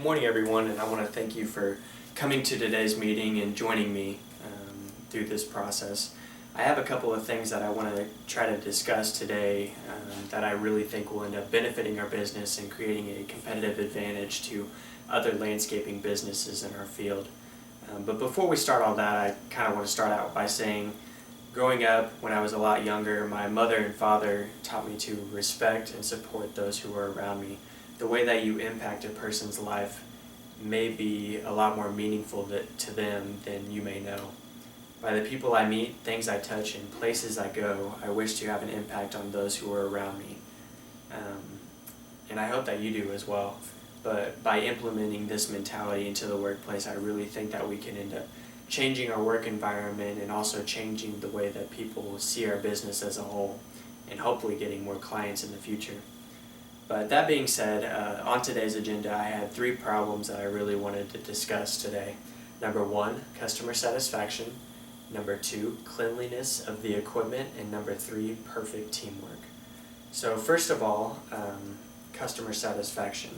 Good morning, everyone, and I want to thank you for coming to today's meeting and joining me through this process. I have a couple of things that I want to try to discuss today that I really think will end up benefiting our business and creating a competitive advantage to other landscaping businesses in our field. But before we start all that, I kind of want to start out by saying, growing up when I was a lot younger, my mother and father taught me to respect and support those who are around me. The way that you impact a person's life may be a lot more meaningful to them than you may know. By the people I meet, things I touch, and places I go, I wish to have an impact on those who are around me. And I hope that you do as well. But by implementing this mentality into the workplace, I really think that we can end up changing our work environment and also changing the way that people see our business as a whole, and hopefully getting more clients in the future. But that being said, on today's agenda, I had 3 problems that I really wanted to discuss today. Number 1, customer satisfaction. Number 2, cleanliness of the equipment. And number 3, perfect teamwork. So first of all, customer satisfaction.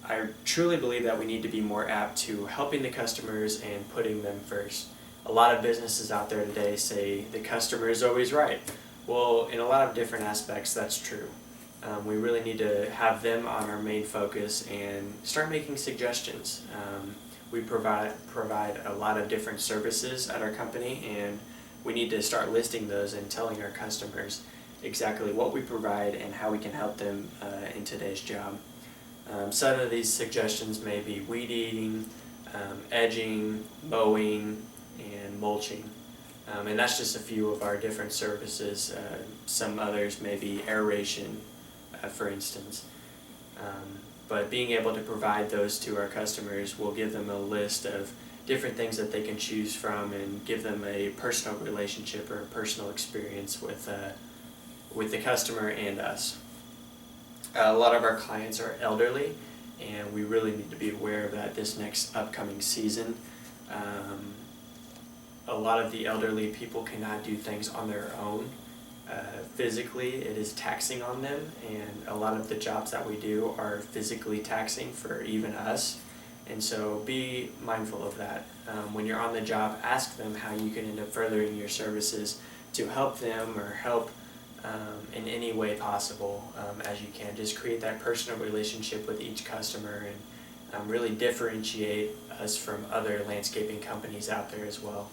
I truly believe that we need to be more apt to helping the customers and putting them first. A lot of businesses out there today say the customer is always right. Well, in a lot of different aspects, that's true. We really need to have them on our main focus and start making suggestions. We provide a lot of different services at our company, and we need to start listing those and telling our customers exactly what we provide and how we can help them in today's job. Some of these suggestions may be weed eating, edging, mowing, and mulching. And that's just a few of our different services. Some others may be aeration, for instance. But being able to provide those to our customers will give them a list of different things that they can choose from and give them a personal relationship or a personal experience with the customer and us. A lot of our clients are elderly, and we really need to be aware of that this next upcoming season. A lot of the elderly people cannot do things on their own. Physically, it is taxing on them, and a lot of the jobs that we do are physically taxing for even us. And so be mindful of that. When you're on the job, ask them how you can end up furthering your services to help them or help in any way possible as you can. Just create that personal relationship with each customer and really differentiate us from other landscaping companies out there as well.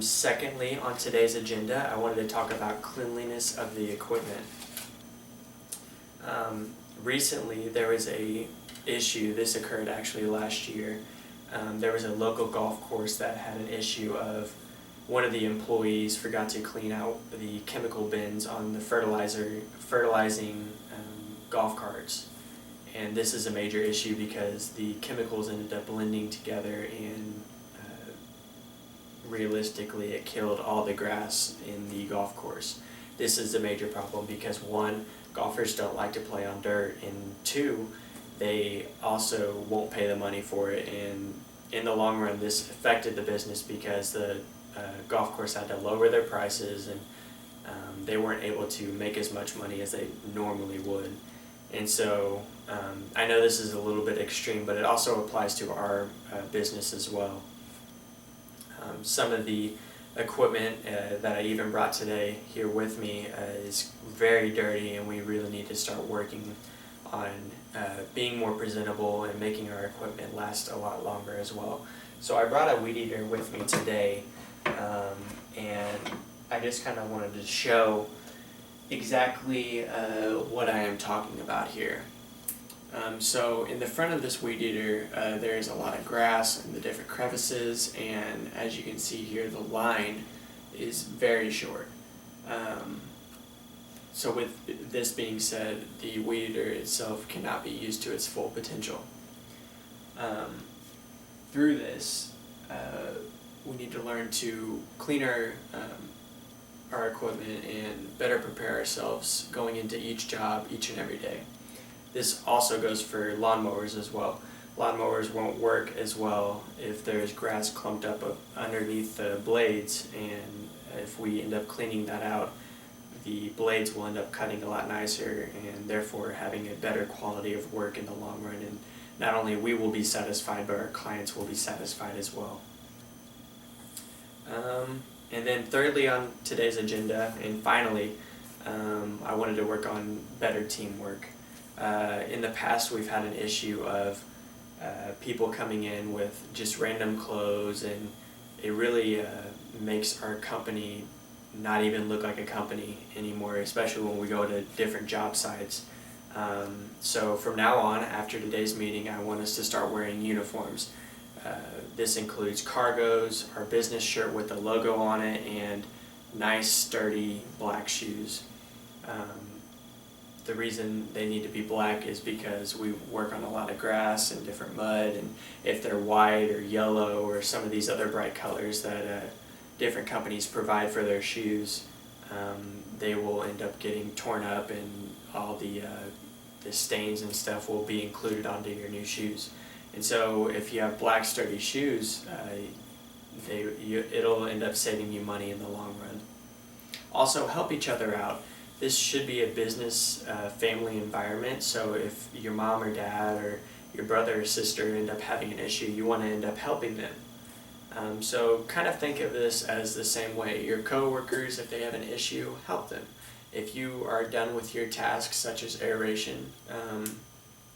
Secondly, on today's agenda, I wanted to talk about cleanliness of the equipment. Recently, there was a issue. This occurred actually last year. There was a local golf course that had an issue of one of the employees forgot to clean out the chemical bins on the fertilizing golf carts. And this is a major issue because the chemicals ended up blending together, and realistically it killed all the grass in the golf course. This is a major problem because 1, golfers don't like to play on dirt, and 2, they also won't pay the money for it, and in the long run this affected the business because the golf course had to lower their prices, and they weren't able to make as much money as they normally would. And so I know this is a little bit extreme, but it also applies to our business as well. Some of the equipment that I even brought today here with me is very dirty, and we really need to start working on being more presentable and making our equipment last a lot longer as well. So I brought a weed eater with me today, and I just kind of wanted to show exactly what I am talking about here. So in the front of this weed eater, there is a lot of grass and the different crevices, and as you can see here, the line is very short. So with this being said, the weed eater itself cannot be used to its full potential. Through this, we need to learn to clean our equipment and better prepare ourselves going into each job each and every day. This also goes for lawnmowers as well. Lawnmowers won't work as well if there's grass clumped up underneath the blades, and if we end up cleaning that out, the blades will end up cutting a lot nicer and therefore having a better quality of work in the long run and not only we will be satisfied, but our clients will be satisfied as well. And then thirdly on today's agenda, and finally, I wanted to work on better teamwork. In the past, we've had an issue of people coming in with just random clothes, and it really makes our company not even look like a company anymore, especially when we go to different job sites. So from now on, after today's meeting, I want us to start wearing uniforms. This includes cargos, our business shirt with the logo on it, and nice sturdy black shoes. The reason they need to be black is because we work on a lot of grass and different mud, and if they're white or yellow or some of these other bright colors that different companies provide for their shoes, they will end up getting torn up, and all the stains and stuff will be included onto your new shoes. And so if you have black sturdy shoes, it'll end up saving you money in the long run. Also, help each other out. This should be a business family environment, so if your mom or dad or your brother or sister end up having an issue, you want to end up helping them. So kind of think of this as the same way. Your coworkers, if they have an issue, help them. If you are done with your tasks such as aeration,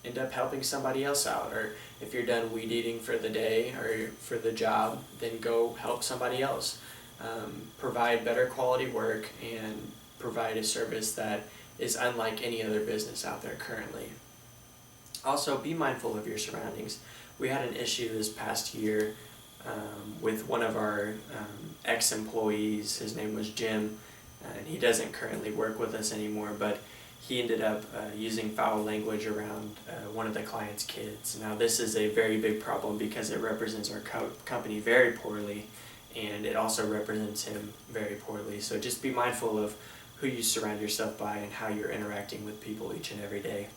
end up helping somebody else out. Or if you're done weed eating for the day or for the job, then go help somebody else. Provide better quality work and provide a service that is unlike any other business out there currently. Also, be mindful of your surroundings. We had an issue this past year with one of our ex-employees. His name was Jim, and he doesn't currently work with us anymore, but he ended up using foul language around one of the client's kids. Now, this is a very big problem because it represents our company very poorly, and it also represents him very poorly. So just be mindful of who you surround yourself by and how you're interacting with people each and every day.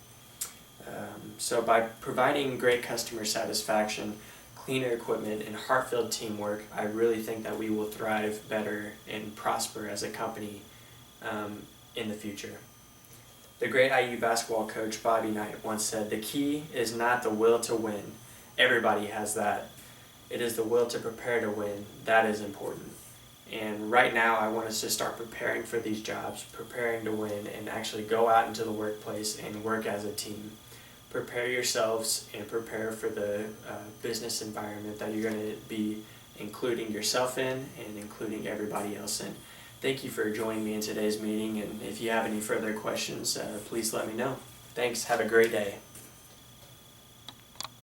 So by providing great customer satisfaction, cleaner equipment, and heart-filled teamwork, I really think that we will thrive better and prosper as a company in the future. The great IU basketball coach Bobby Knight once said, "The key is not the will to win. Everybody has that. It is the will to prepare to win. That is important." And right now, I want us to start preparing for these jobs, preparing to win, and actually go out into the workplace and work as a team. Prepare yourselves and prepare for the business environment that you're going to be including yourself in and including everybody else in. Thank you for joining me in today's meeting, and if you have any further questions, please let me know. Thanks. Have a great day.